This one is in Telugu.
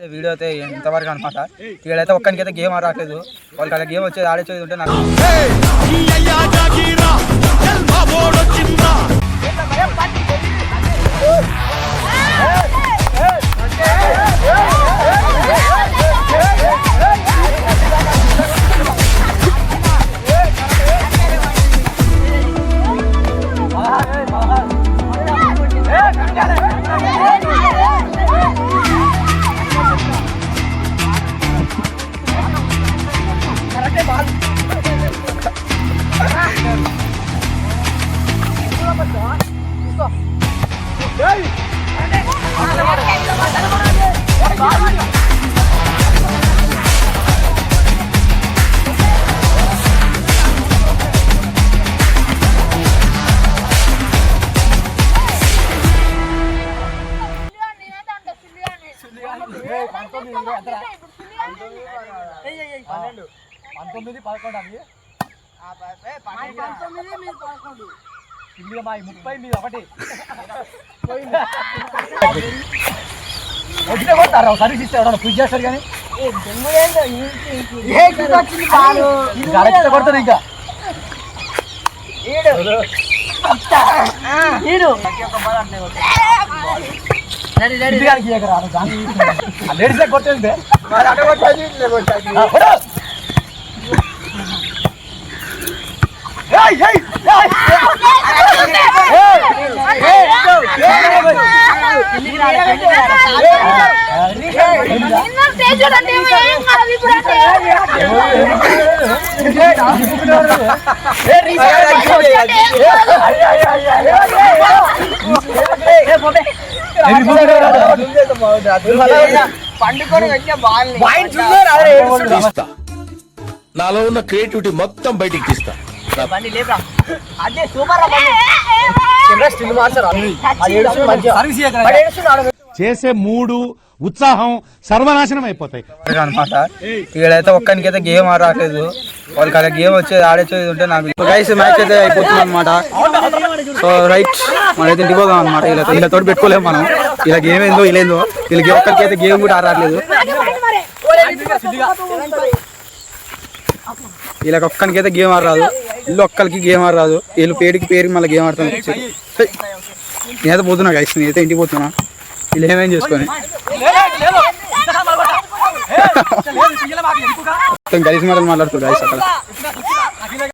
వీడియో అయితే ఇంతవరకు అనమాట. వీళ్ళైతే ఒక్కనికైతే గేమ్ ఆడట్లేదు. వాళ్ళకి అలా గేమ్ వచ్చేది ఆడేది ఉంటే నాకు సర్వీస్ ఇస్తాడు పూజ చేస్తారు కానీ కొడతారు ఇంకా లేడీస్ కొట్టేది నాలో ఉన్న క్రియేటివిటీ మొత్తం బయటికి తీస్తా. చేసే మూడు ఉత్సాహం సర్వనాశనం అయిపోతాయి అనమాట. వీళ్ళైతే ఒక్కనికైతే గేమ్ ఆడట్లేదు. వాళ్ళకి అలా గేమ్ వచ్చేది ఆడేది ఉంటే నాకు గైస్ మ్యాచ్ అయితే అయిపోతుంది అనమాట. సో రైట్ మనైతే ఇంటిపోదాం అనమాట. వీళ్ళతో పెట్టుకోలేము మనం. ఇలా గేమ్ ఏందో వీళ్ళేందో వీళ్ళకి ఒక్కరికైతే గేమ్ కూడా ఆడట్లేదు. వీళ్ళకి ఒక్కనికైతే గేమ్ ఆడరాదు. వీళ్ళు ఒక్కరికి గేమ్ ఆడరాదు. వీళ్ళు పేరుకి మళ్ళీ గేమ్ ఆడుతాను. నేనైతే పోతున్నా గైస్. నేనైతే ఇంటికి పోతున్నా. వీళ్ళు ఏమేం చేసుకొని కలిసి మాట్లాడుతున్నారు గైస్ అక్కడ.